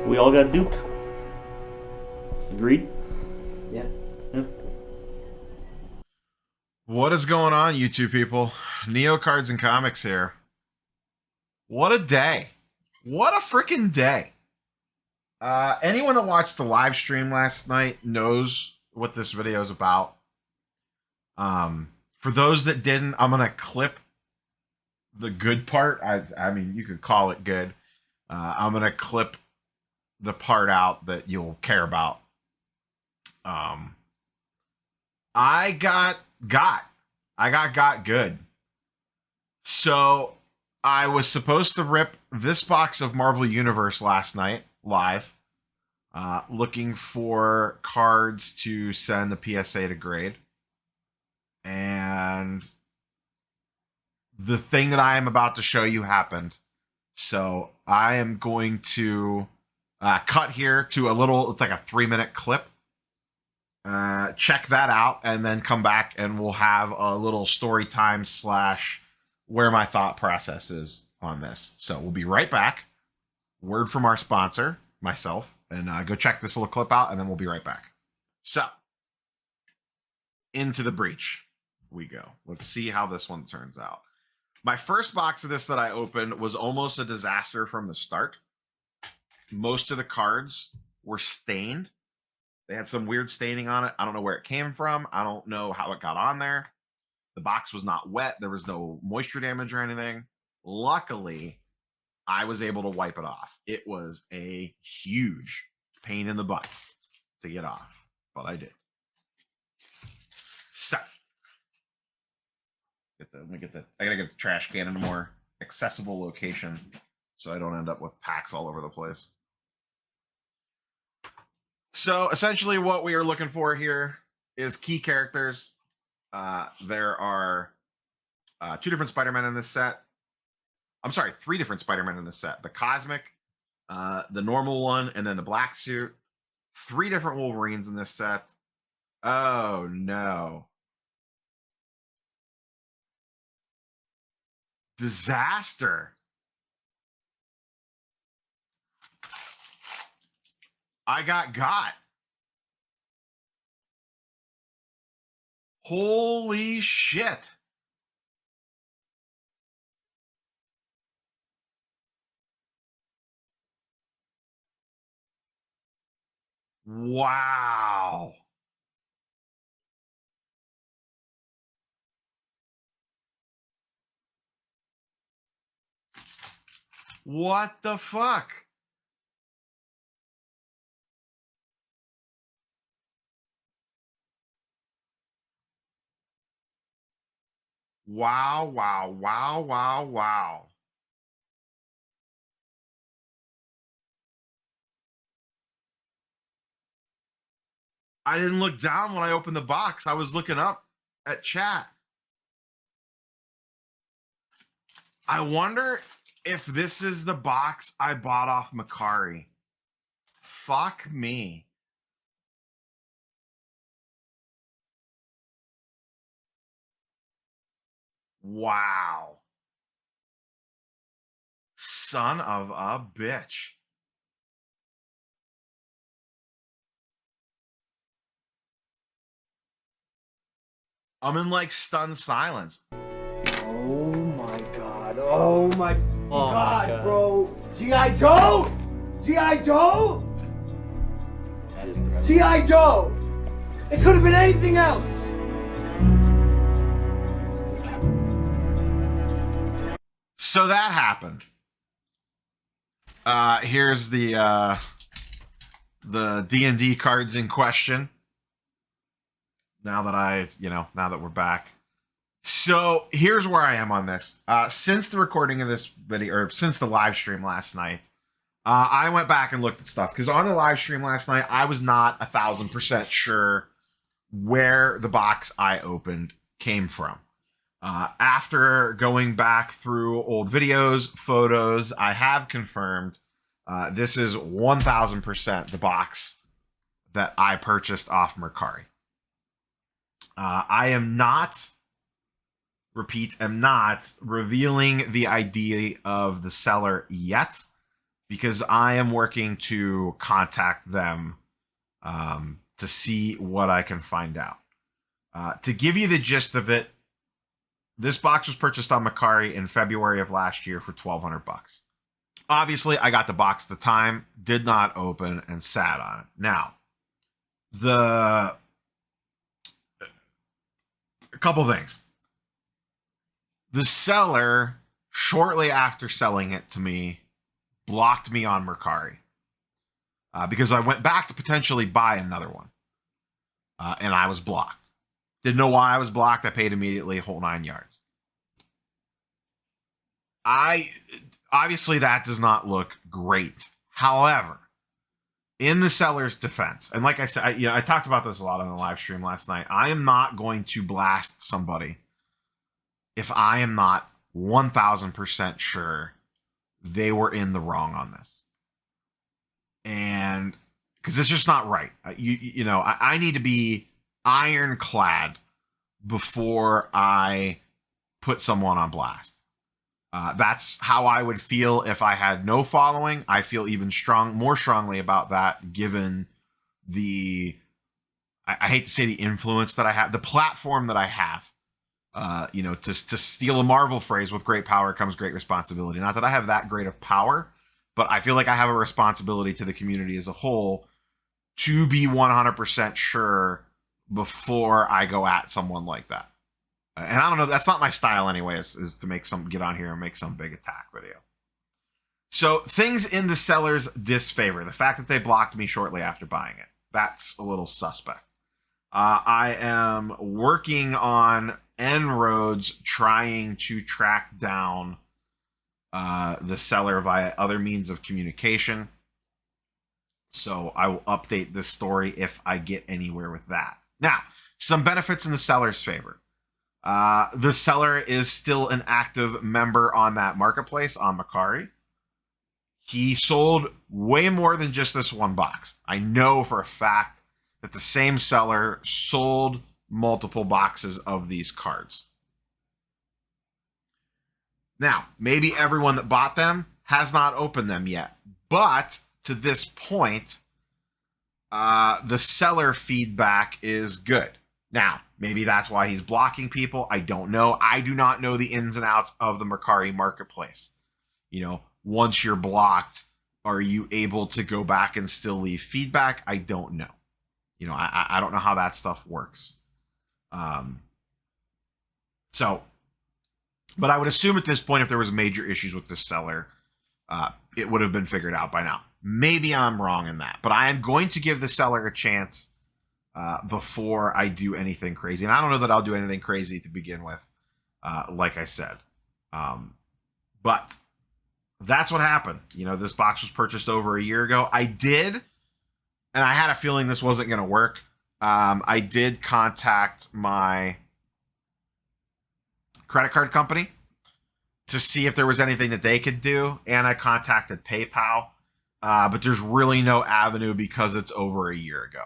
We all got duped. Agreed? Yeah. What is going on, you two people? Neo Cards and Comics here. What a day. What a freaking day. Anyone that watched the live stream last night knows what this video is about. For those that didn't, I'm going to clip the good part. I mean, you could call it good. I'm going to clip the part out that you'll care about. I got good. So I was supposed to rip this box of Marvel Universe last night live, looking for cards to send the PSA to grade. And the thing that I am about to show you happened. So I am going to cut here to a little, it's like a 3-minute clip. Check that out and then come back and we'll have a little story time / where my thought process is on this. So we'll be right back. Word from our sponsor, myself, and go check this little clip out and then we'll be right back. So into the breach we go. Let's see how this one turns out. My first box of this that I opened was almost a disaster from the start. Most of the cards were stained. They had some weird staining on it. I don't know where it came from. I don't know how it got on there. The box was not wet. There was no moisture damage or anything. Luckily, I was able to wipe it off. It was a huge pain in the butt to get off, but I did. So, I gotta get the trash can in a more accessible location so I don't end up with packs all over the place. So essentially what we are looking for here is key characters. There are 2 different Spider-Men in this set. I'm sorry, 3 different Spider-Men in this set. The Cosmic, the normal one, and then the black suit. 3 different Wolverines in this set. Oh, no. Disaster. I got. Holy shit. Wow. What the fuck? Wow, wow, wow, wow, wow. I didn't look down when I opened the box. I was looking up at chat. I wonder if this is the box I bought off Mercari. Fuck me. Wow. Son of a bitch. I'm in like stunned silence. Oh my god. Oh my god, bro. G.I Joe! G.I Joe! That's incredible. G.I Joe! It could have been anything else. So that happened. Here's the D&D cards in question. Now that we're back. So here's where I am on this. Since the recording of this video, or since the live stream last night, I went back and looked at stuff. Because on the live stream last night, I was not 1,000% sure where the box I opened came from. After going back through old videos, photos, I have confirmed this is 1,000% the box that I purchased off Mercari. I am not revealing the ID of the seller yet because I am working to contact them to see what I can find out. To give you the gist of it, this box was purchased on Mercari in February of last year for $1,200. Obviously, I got the box at the time, did not open, and sat on it. Now, a couple things. The seller, shortly after selling it to me, blocked me on Mercari because I went back to potentially buy another one, and I was blocked. Didn't know why I was blocked. I paid immediately, whole 9 yards. Obviously that does not look great. However, in the seller's defense, and like I said, I talked about this a lot on the live stream last night. I am not going to blast somebody if I am not 1,000% sure they were in the wrong on this. And because it's just not right. I need to be ironclad before I put someone on blast. That's how I would feel if I had no following. I feel even more strongly about that, given the, I hate to say the influence that I have, the platform that I have. To steal a Marvel phrase, with great power comes great responsibility. Not that I have that great of power, but I feel like I have a responsibility to the community as a whole to be 100% sure before I go at someone like that. And I don't know, that's not my style anyway, is to get on here and make some big attack video. So things in the seller's disfavor. The fact that they blocked me shortly after buying it. That's a little suspect. I am working on En-ROADS trying to track down the seller via other means of communication. So I will update this story if I get anywhere with that. Now, some benefits in the seller's favor. The seller is still an active member on that marketplace on Mercari. He sold way more than just this one box. I know for a fact that the same seller sold multiple boxes of these cards. Now, maybe everyone that bought them has not opened them yet, but to this point, the seller feedback is good. Now, maybe that's why he's blocking people. I don't know. I do not know the ins and outs of the Mercari marketplace. Once you're blocked, are you able to go back and still leave feedback? I don't know. I don't know how that stuff works. But I would assume at this point, if there was major issues with this seller, it would have been figured out by now. Maybe I'm wrong in that, but I am going to give the seller a chance before I do anything crazy. And I don't know that I'll do anything crazy to begin with, like I said. But that's what happened. This box was purchased over a year ago. I did, and I had a feeling this wasn't going to work. I did contact my credit card company to see if there was anything that they could do, and I contacted PayPal, but there's really no avenue because it's over a year ago.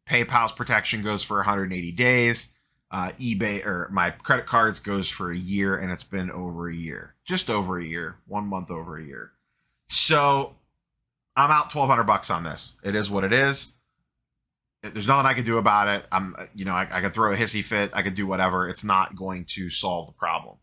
PayPal's protection goes for 180 days. eBay or my credit cards goes for a year, and it's been over a year, just over a year, 1 month over a year. So I'm out $1,200 on this. It is what it is. There's nothing I can do about it. I could throw a hissy fit. I could do whatever. It's not going to solve the problem.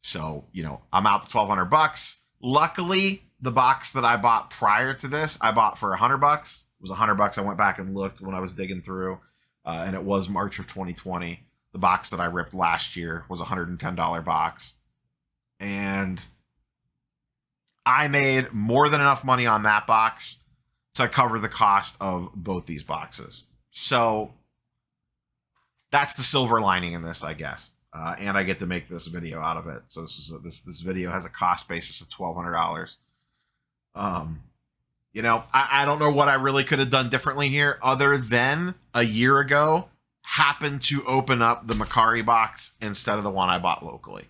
So, I'm out the $1,200. Luckily, the box that I bought prior to this, I bought for $100. It was $100. I went back and looked when I was digging through, and it was March of 2020. The box that I ripped last year was a $110 box. And I made more than enough money on that box to cover the cost of both these boxes. So that's the silver lining in this, I guess. And I get to make this video out of it. So this video has a cost basis of $1,200. I don't know what I really could have done differently here, other than a year ago happened to open up the Mercari box instead of the one I bought locally.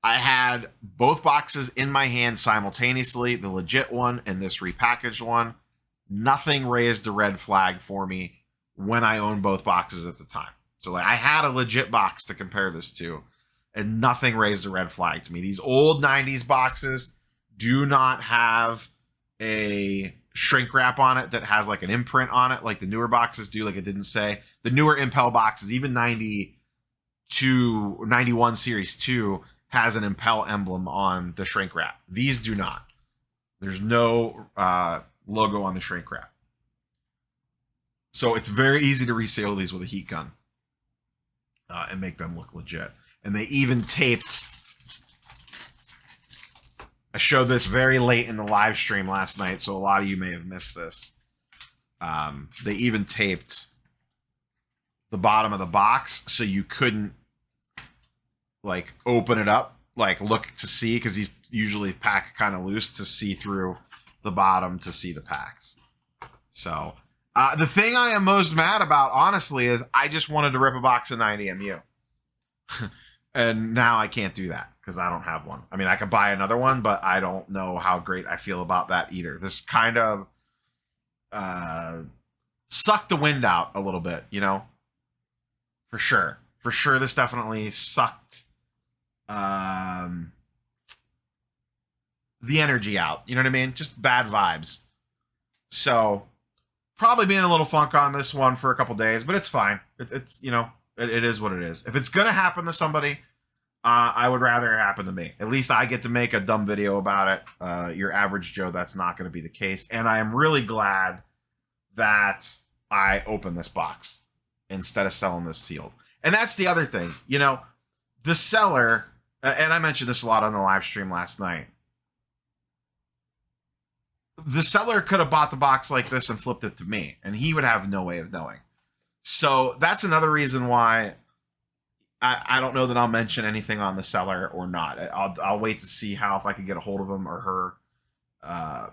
I had both boxes in my hand simultaneously, the legit one and this repackaged one. Nothing raised a red flag for me when I owned both boxes at the time. So I had a legit box to compare this to, and nothing raised a red flag to me. These old 90s boxes do not have a shrink wrap on it that has like an imprint on it, like the newer boxes do. Like it didn't say. The newer Impel boxes, even 91 Series 2 has an Impel emblem on the shrink wrap. These do not. There's no logo on the shrink wrap. So it's very easy to reseal these with a heat gun and make them look legit. And they even taped... I showed this very late in the live stream last night, so a lot of you may have missed this. They even taped the bottom of the box so you couldn't like open it up, like look to see, because these usually pack kind of loose, to see through the bottom to see the packs. So the thing I am most mad about, honestly, is I just wanted to rip a box of 90MU. And now I can't do that because I don't have one. I mean, I could buy another one, but I don't know how great I feel about that either. This kind of sucked the wind out a little bit, you know? For sure. For sure, this definitely sucked the energy out. You know what I mean? Just bad vibes. So, probably being a little funk on this one for a couple days, but it's fine. It's you know, it is what it is. If it's going to happen to somebody... I would rather it happen to me. At least I get to make a dumb video about it. Your average Joe, that's not going to be the case. And I am really glad that I opened this box instead of selling this sealed. And that's the other thing. You know, the seller, and I mentioned this a lot on the live stream last night. The seller could have bought the box like this and flipped it to me, and he would have no way of knowing. So that's another reason why... I don't know that I'll mention anything on the seller or not. I'll wait to see how, if I can get a hold of him or her,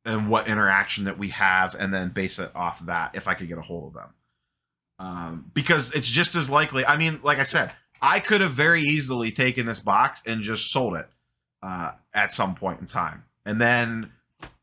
and what interaction that we have, and then base it off that if I could get a hold of them. Because it's just as likely. I mean, like I said, I could have very easily taken this box and just sold it at some point in time. And then,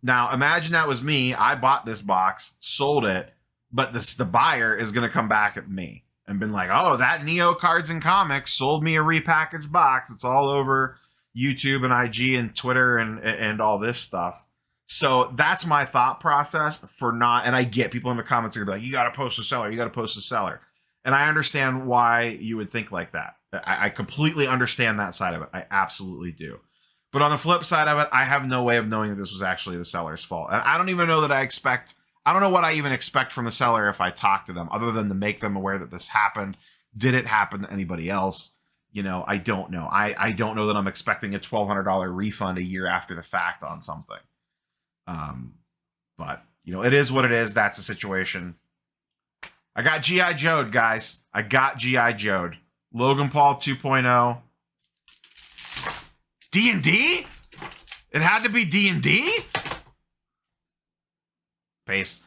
now imagine that was me. I bought this box, sold it, but the buyer is going to come back at me and been like, oh, that Neo Cards and Comics sold me a repackaged box. It's all over YouTube and IG and Twitter and all this stuff. So that's my thought process for not, and I get people in the comments are gonna be like, you got to post a seller, you got to post a seller. And I understand why you would think like that. I completely understand that side of it. I absolutely do. But on the flip side of it, I have no way of knowing that this was actually the seller's fault. And I don't even know that I don't know what I even expect from the seller if I talk to them, other than to make them aware that this happened. Did it happen to anybody else? You know, I don't know. I don't know that I'm expecting a $1,200 refund a year after the fact on something. But, you know, it is what it is. That's the situation. I got G.I Joe'd, guys. I got G.I Joe'd. Logan Paul 2.0. D&D? It had to be D&D? Peace.